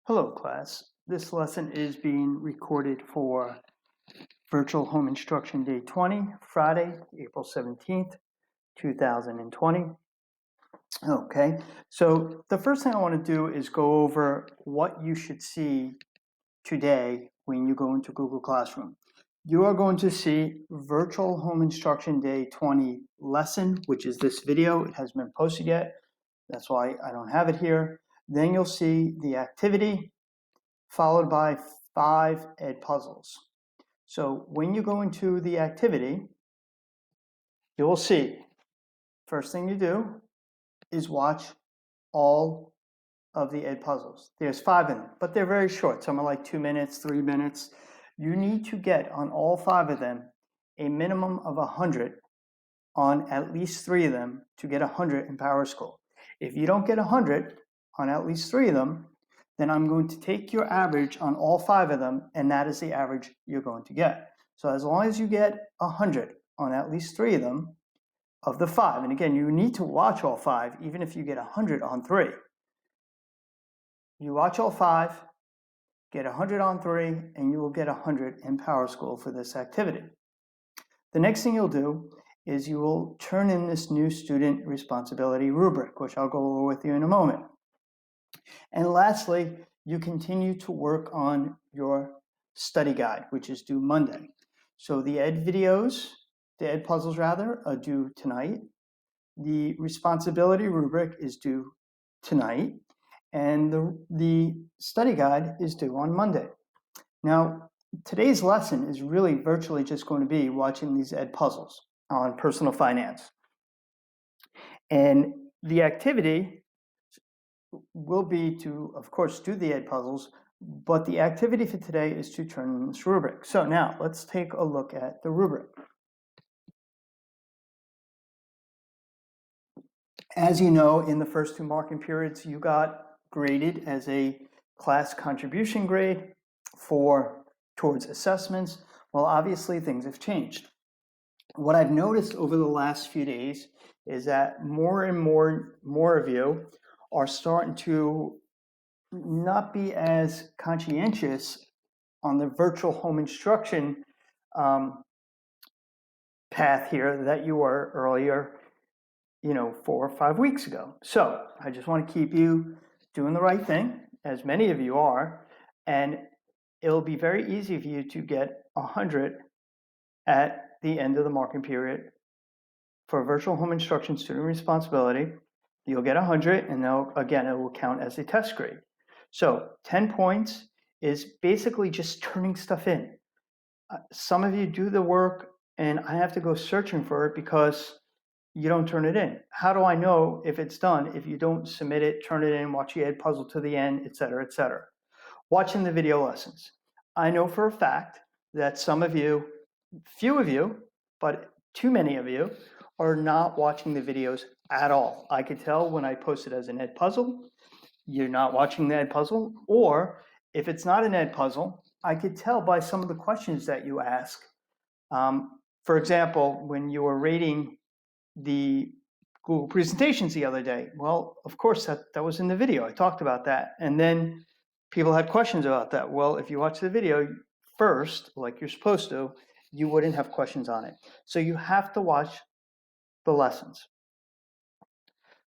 Hello, class. This lesson is being recorded for Virtual Home Instruction Day 20, Friday, April 17th, 2020. Okay, so the first thing I want to do is go over what you should see today when you go into Google Classroom. You are going to see Virtual Home Instruction Day 20 lesson, which is this video. It hasn't been posted yet. That's why I don't have it here. Then you'll see the activity, followed by 5 ed puzzles. So when you go into the activity, you will see, first thing you do is watch all of the ed puzzles. There's 5 in them, but they're very short. Some are like 2 minutes, 3 minutes. You need to get on all 5 of them a minimum of 100 on at least 3 of them to get 100 in Power School. If you don't get 100 on at least 3 of them, then I'm going to take your average on all 5 of them, and that is the average you're going to get. So as long as you get 100 on at least 3 of them, of the 5, and again, you need to watch all 5, even if you get 100 on 3. You watch all 5, get 100 on 3, and you will get 100 in Power School for this activity. The next thing you'll do is you will turn in this new student responsibility rubric, which I'll go over with you in a moment. And lastly, you continue to work on your study guide, which is due Monday. So the ed puzzles rather, are due tonight. The responsibility rubric is due tonight. And the study guide is due on Monday. Now, today's lesson is really virtually just going to be watching these ed puzzles on personal finance. And the activity will be to, of course, do the ed puzzles, but the activity for today is to turn in this rubric. So now let's take a look at the rubric. As you know, in the first 2 marking periods, you got graded as a class contribution grade towards assessments. Well, obviously things have changed. What I've noticed over the last few days is that more and more of you are starting to not be as conscientious on the virtual home instruction path here that you were earlier, 4 or 5 weeks ago. So I just want to keep you doing the right thing, as many of you are, and it'll be very easy for you to get 100 at the end of the marking period. For virtual home instruction student responsibility, you'll get 100, and again, it will count as a test grade. So 10 points is basically just turning stuff in. Some of you do the work, and I have to go searching for it because you don't turn it in. How do I know if it's done if you don't submit it, turn it in, watch the ed puzzle to the end, etc., etc.? Watching the video lessons. I know for a fact that some of you, few of you, but too many of you, are not watching the videos at all. I could tell when I post it as an ed puzzle, you're not watching the ed puzzle, or if it's not an ed puzzle, I could tell by some of the questions that you ask. For example, when you were rating the Google presentations the other day, well, of course, that was in the video. I talked about that. And then people had questions about that. Well, if you watch the video first, like you're supposed to, you wouldn't have questions on it. So you have to watch the lessons.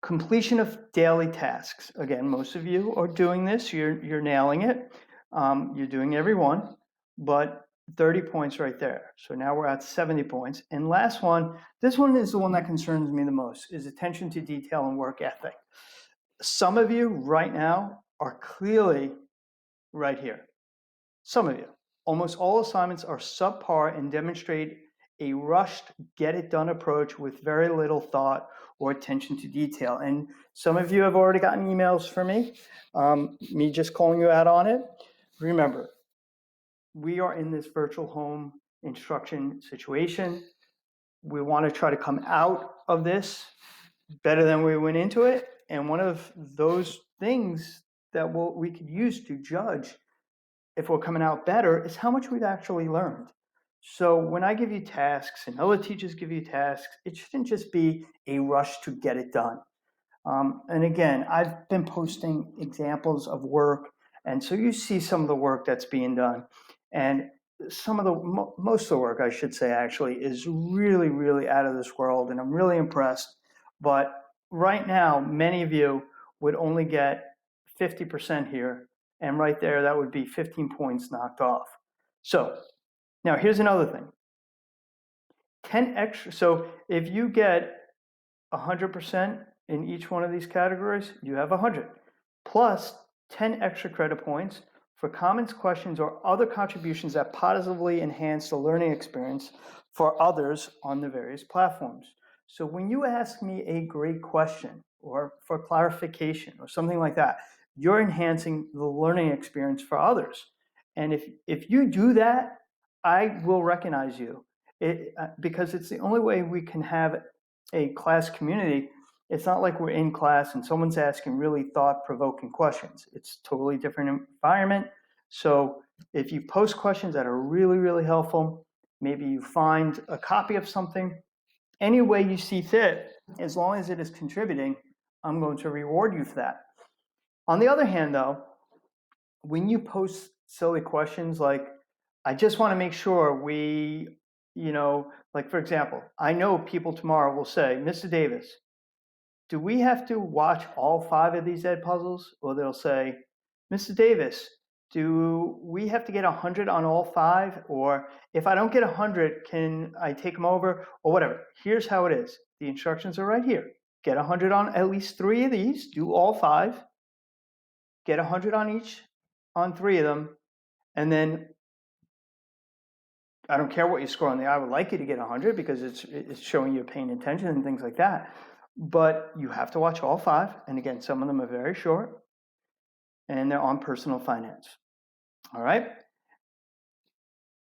Completion of daily tasks. Again, most of you are doing this. You're nailing it. You're doing every one, but 30 points right there. So now we're at 70 points. And last one, this one is the one that concerns me the most, is attention to detail and work ethic. Some of you right now are clearly right here. Some of you. Almost all assignments are subpar and demonstrate a rushed, get-it-done approach with very little thought or attention to detail. And some of you have already gotten emails from me just calling you out on it. Remember, we are in this virtual home instruction situation. We want to try to come out of this better than we went into it. And one of those things that we could use to judge if we're coming out better is how much we've actually learned. So when I give you tasks and other teachers give you tasks, it shouldn't just be a rush to get it done. And again, I've been posting examples of work, And so you see some of the work that's being done. And some of the, most of the work, I should say, actually, is really, really out of this world. And I'm really impressed. But right now, many of you would only get 50% here. And right there, that would be 15 points knocked off. So now here's another thing. 10 extra. So if you get 100% in each one of these categories, you have 100 plus 10 extra credit points for comments, questions, or other contributions that positively enhance the learning experience for others on the various platforms. So when you ask me a great question or for clarification or something like that, you're enhancing the learning experience for others. And if you do that, I will recognize you because it's the only way we can have a class community. It's not like we're in class and someone's asking really thought-provoking questions. It's a totally different environment. So if you post questions that are really, really helpful, maybe you find a copy of something, any way you see fit, as long as it is contributing, I'm going to reward you for that. On the other hand, though, when you post silly questions like, I just want to make sure we, like for example, I know people tomorrow will say, Mr. Davis, do we have to watch all 5 of these ed puzzles? Or they'll say, Mr. Davis, do we have to get 100 on all 5? Or if I don't get 100, can I take them over? Or whatever. Here's how it is. The instructions are right here. Get 100 on at least 3 of these. Do all 5. Get 100 on 3 of them. And then I don't care what you score on the I would like you to get 100 because it's showing you're paying attention and things like that. But you have to watch all 5. And again, some of them are very short and they're on personal finance. All right.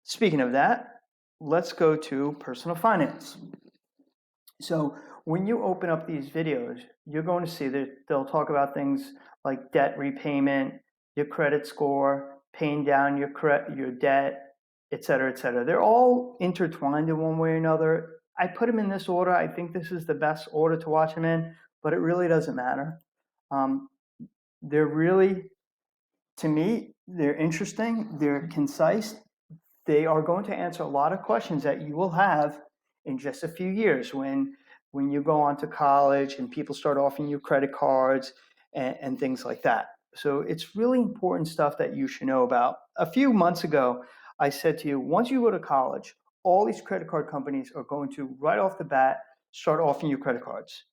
Speaking of that, let's go to personal finance. So when you open up these videos, you're going to see that they'll talk about things like debt repayment, your credit score, paying down your debt, et cetera, et cetera. They're all intertwined in one way or another. I put them in this order. I think this is the best order to watch them in, but it really doesn't matter. They're really, to me, they're interesting. They're concise. They are going to answer a lot of questions that you will have in just a few years when you go on to college and people start offering you credit cards and things like that. So it's really important stuff that you should know about. A few months ago, I said to you, once you go to college, all these credit card companies are going to, right off the bat, start offering you credit cards.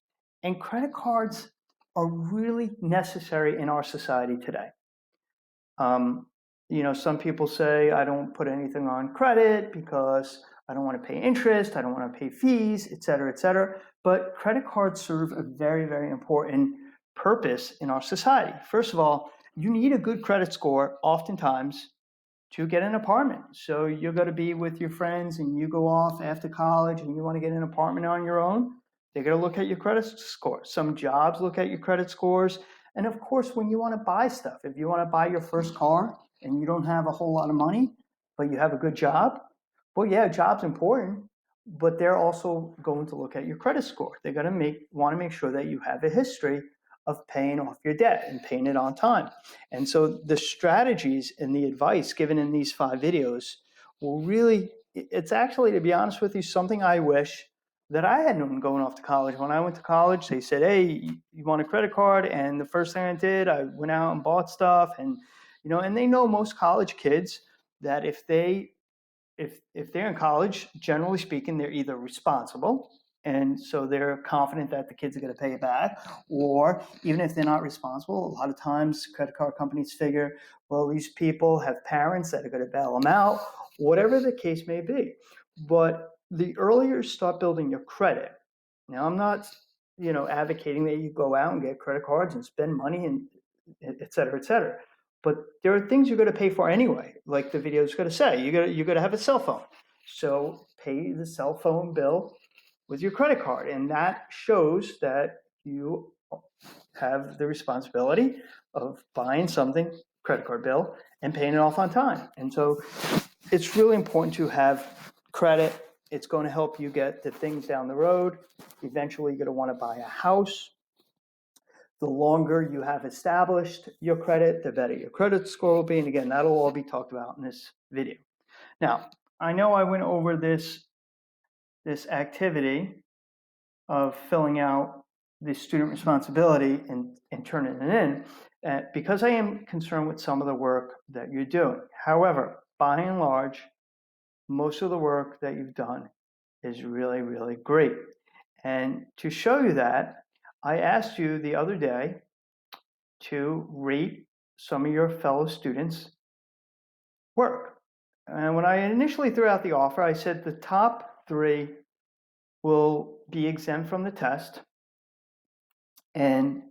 And credit cards are really necessary in our society today. Some people say, I don't put anything on credit because I don't want to pay interest, I don't want to pay fees, et cetera, et cetera. But credit cards serve a very, very important purpose in our society. First of all, you need a good credit score oftentimes to get an apartment. So you're going to be with your friends and you go off after college and you want to get an apartment on your own. They're going to look at your credit score. Some jobs look at your credit scores. And of course, when you want to buy stuff, if you want to buy your first car and you don't have a whole lot of money, but you have a good job, well, yeah, job's important, but they're also going to look at your credit score. They're going to want to make sure that you have a history of paying off your debt and paying it on time. And so the strategies and the advice given in these 5 videos will really, it's actually, to be honest with you, something I wish that I had known going off to college. When I went to college, they said, hey, you want a credit card? And the first thing I did, I went out and bought stuff. And, and they know most college kids that if they're in college, generally speaking, they're either responsible, and so they're confident that the kids are going to pay it back, or even if they're not responsible, a lot of times credit card companies figure, well, these people have parents that are going to bail them out, whatever the case may be. But the earlier you start building your credit, now I'm not, advocating that you go out and get credit cards and spend money and et cetera, et cetera. But there are things you're going to pay for anyway, like the video is going to say. You're going to have a cell phone. So pay the cell phone bill with your credit card. And that shows that you have the responsibility of buying something, credit card bill, and paying it off on time. And so it's really important to have credit. It's going to help you get the things down the road. Eventually, you're going to want to buy a house. The longer you have established your credit, the better your credit score will be. And again, that'll all be talked about in this video. Now, I know I went over this activity of filling out the student responsibility and turning it in because I am concerned with some of the work that you're doing. However, by and large, most of the work that you've done is really, really great. And to show you that, I asked you the other day to rate some of your fellow students' work. And when I initially threw out the offer, I said the top 3 will be exempt from the test, and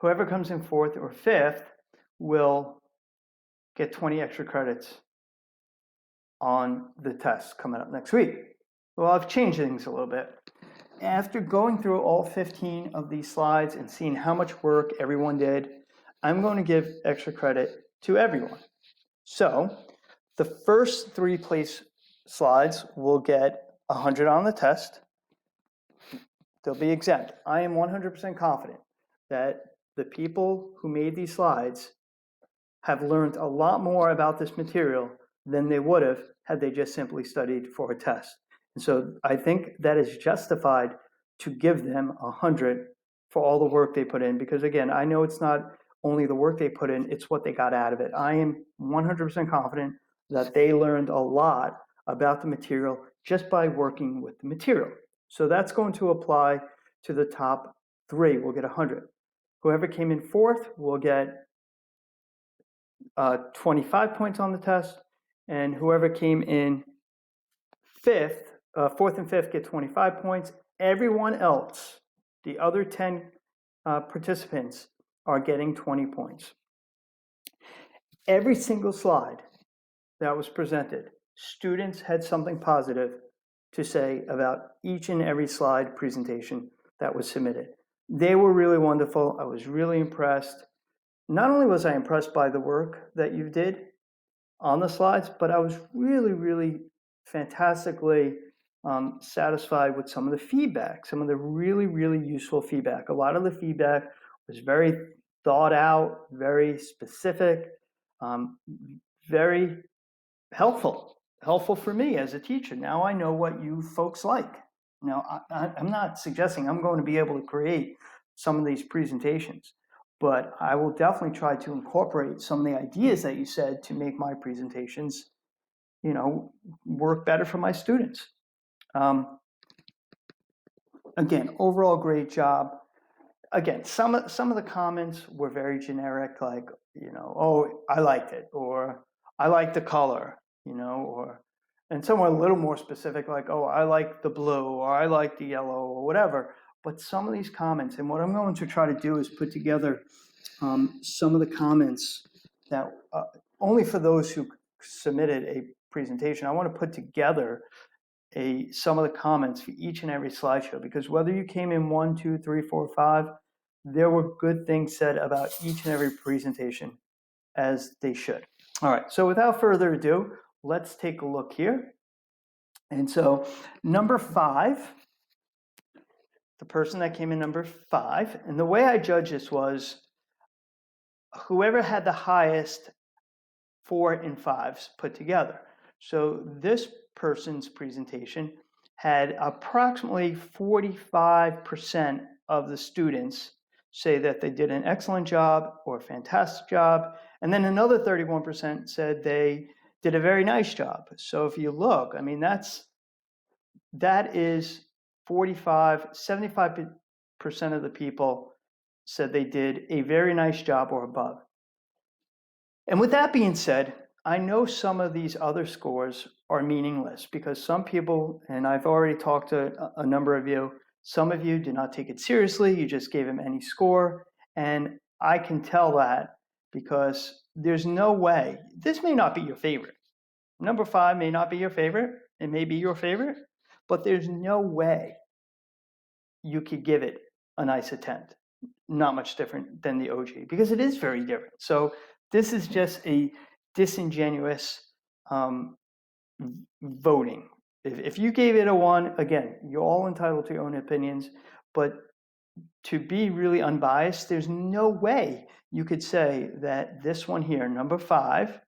whoever comes in 4th or 5th will get 20 extra credits on the test coming up next week. Well, I've changed things a little bit. After going through all 15 of these slides and seeing how much work everyone did, I'm going to give extra credit to everyone. So the first 3 place slides will get 100 on the test. They'll be exempt. I am 100% confident that the people who made these slides have learned a lot more about this material than they would have had they just simply studied for a test. And so I think that is justified to give them 100 for all the work they put in, because again, I know it's not only the work they put in, it's what they got out of it. I am 100% confident that they learned a lot about the material just by working with the material. So that's going to apply to the top 3. We'll get 100. Whoever came in 4th will get 25 points on the test, and whoever came in 4th and 5th get 25 points. Everyone else, the other 10 participants, are getting 20 points. Every single slide that was presented, students had something positive to say about each and every slide presentation that was submitted. They were really wonderful. I was really impressed. Not only was I impressed by the work that you did on the slides, but I was really, really fantastically satisfied with some of the feedback, some of the really, really useful feedback. A lot of the feedback was very thought out, very specific, very helpful for me as a teacher. Now I know what you folks like. Now, I'm not suggesting I'm going to be able to create some of these presentations, but I will definitely try to incorporate some of the ideas that you said to make my presentations, work better for my students. Again, overall great job. Again, some of the comments were very generic, like, oh, I liked it, or I like the color, and some were a little more specific, like, oh, I like the blue, or I like the yellow, or whatever. But some of these comments, and what I'm going to try to do is put together some of the comments that only for those who submitted a presentation. I want to put together some of the comments for each and every slideshow, because whether you came in 1, 2, 3, 4, 5, there were good things said about each and every presentation, as they should. All right, so without further ado, let's take a look here. And so number 5, the person that came in number 5, and the way I judged this was whoever had the highest 4 and 5s put together. So this person's presentation had approximately 45% of the students say that they did an excellent job or a fantastic job, and then another 31% said they did a very nice job. So if you look, I mean, that is 75% of the people said they did a very nice job or above. And with that being said, I know some of these other scores are meaningless because some people, and I've already talked to a number of you, some of you did not take it seriously. You just gave them any score. And I can tell that because there's no way, this may not be your favorite. Number 5 may not be your favorite. It may be your favorite, but there's no way you could give it a nice attempt. Not much different than the OG because it is very different. So this is just a disingenuous voting. If you gave it a 1, again, you're all entitled to your own opinions, but to be really unbiased, there's no way you could say that this one here, number 5,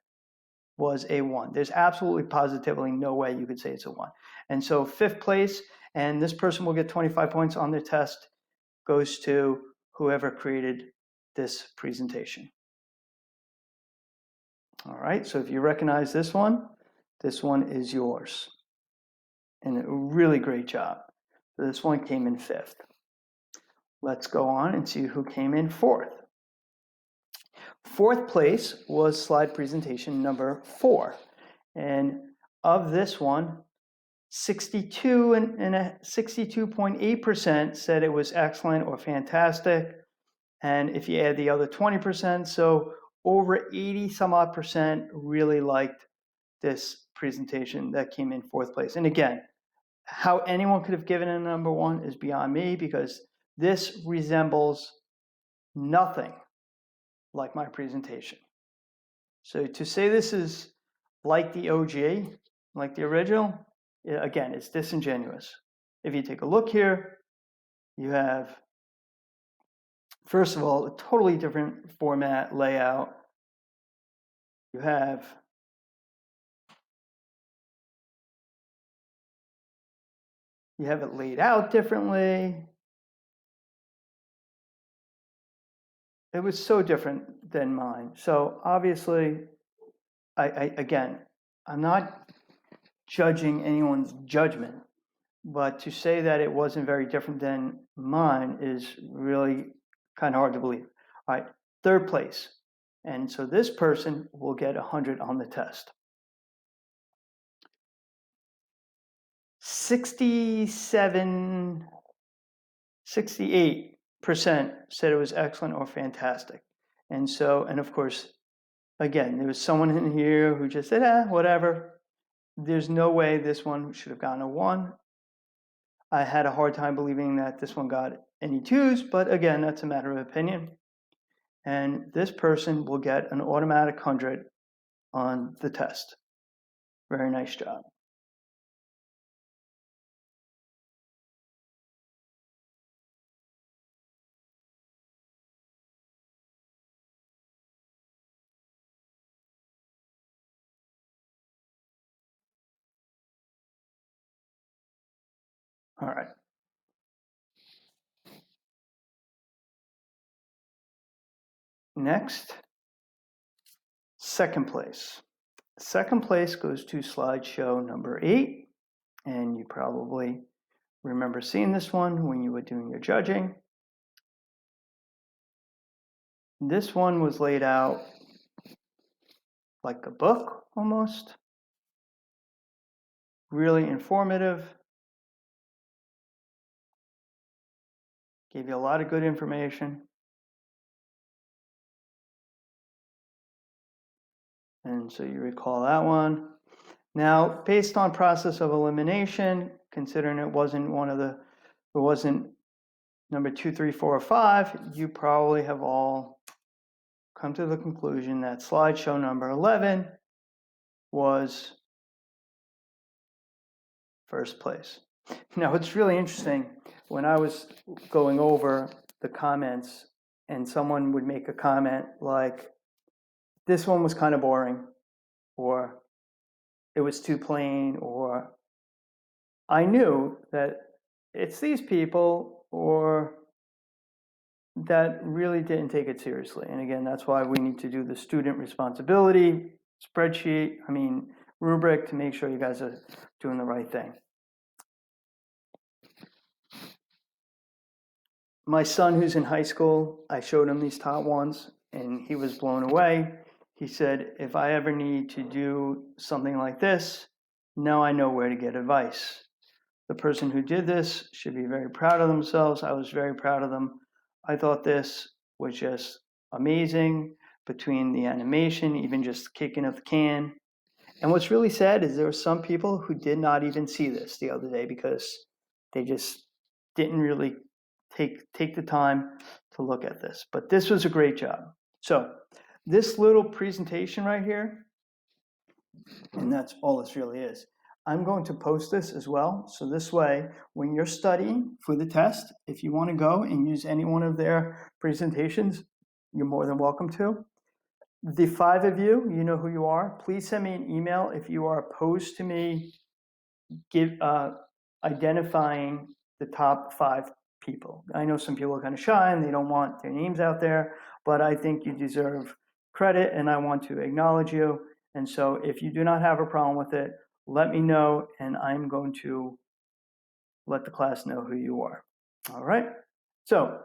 was a 1. There's absolutely positively no way you could say it's a 1. And so 5th place, and this person will get 25 points on their test, goes to whoever created this presentation. All right, so if you recognize this one is yours. And a really great job. So this one came in 5th. Let's go on and see who came in 4th. 4th place was slide presentation number 4. And of this one, 62.8% said it was excellent or fantastic. And if you add the other 20%, so over 80 some odd percent really liked this presentation that came in 4th place. And again, how anyone could have given a number 1 is beyond me, because this resembles nothing like my presentation. So to say this is like the OG, like the original, again, it's disingenuous. If you take a look here, you have, first of all, a totally different format layout. You have it laid out differently. It was so different than mine. So obviously, again, I'm not judging anyone's judgment, but to say that it wasn't very different than mine is really kind of hard to believe. All right, 3rd place. And so this person will get 100 on the test. 68% said it was excellent or fantastic. And so, and of course, again, there was someone in here who just said, whatever. There's no way this one should have gotten a 1. I had a hard time believing that this one got any 2s, but again, that's a matter of opinion. And this person will get an automatic 100 on the test. Very nice job. All right. Next, 2nd place. 2nd place goes to slideshow number 8, and you probably remember seeing this one when you were doing your judging. This one was laid out like a book almost. Really informative. Gave you a lot of good information. And so you recall that one. Now, based on process of elimination, considering it wasn't number 2, 3, 4, or 5, you probably have all come to the conclusion that slideshow number 11 was 1st place. Now, it's really interesting. When I was going over the comments and someone would make a comment like, this one was kind of boring, or it was too plain, or I knew that it's these people or that really didn't take it seriously. And again, that's why we need to do the student responsibility rubric to make sure you guys are doing the right thing. My son, who's in high school, I showed him these top ones and he was blown away. He said, if I ever need to do something like this, now I know where to get advice. The person who did this should be very proud of themselves. I was very proud of them. I thought this was just amazing, between the animation, even just kicking of the can. And what's really sad is there were some people who did not even see this the other day because they just didn't really take the time to look at this. But this was a great job. So this little presentation right here, and that's all this really is, I'm going to post this as well. So this way, when you're studying for the test, if you want to go and use any one of their presentations, you're more than welcome to. The 5 of you, you know who you are. Please send me an email if you are opposed to me identifying the top 5 people. I know some people are kind of shy and they don't want their names out there, but I think you deserve credit and I want to acknowledge you. And so if you do not have a problem with it, let me know and I'm going to let the class know who you are. All right. So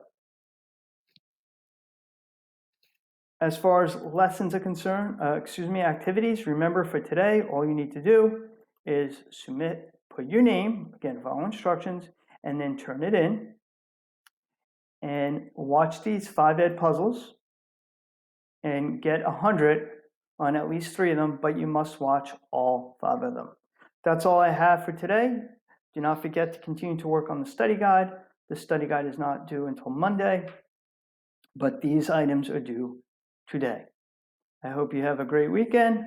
as far as lessons are concerned, activities, remember for today, all you need to do is put your name, again, follow instructions, and then turn it in. And watch these 5 ed puzzles and get 100 on at least 3 of them, but you must watch all 5 of them. That's all I have for today. Do not forget to continue to work on the study guide. The study guide is not due until Monday, but these items are due today. I hope you have a great weekend,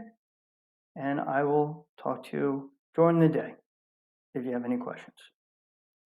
and I will talk to you during the day if you have any questions.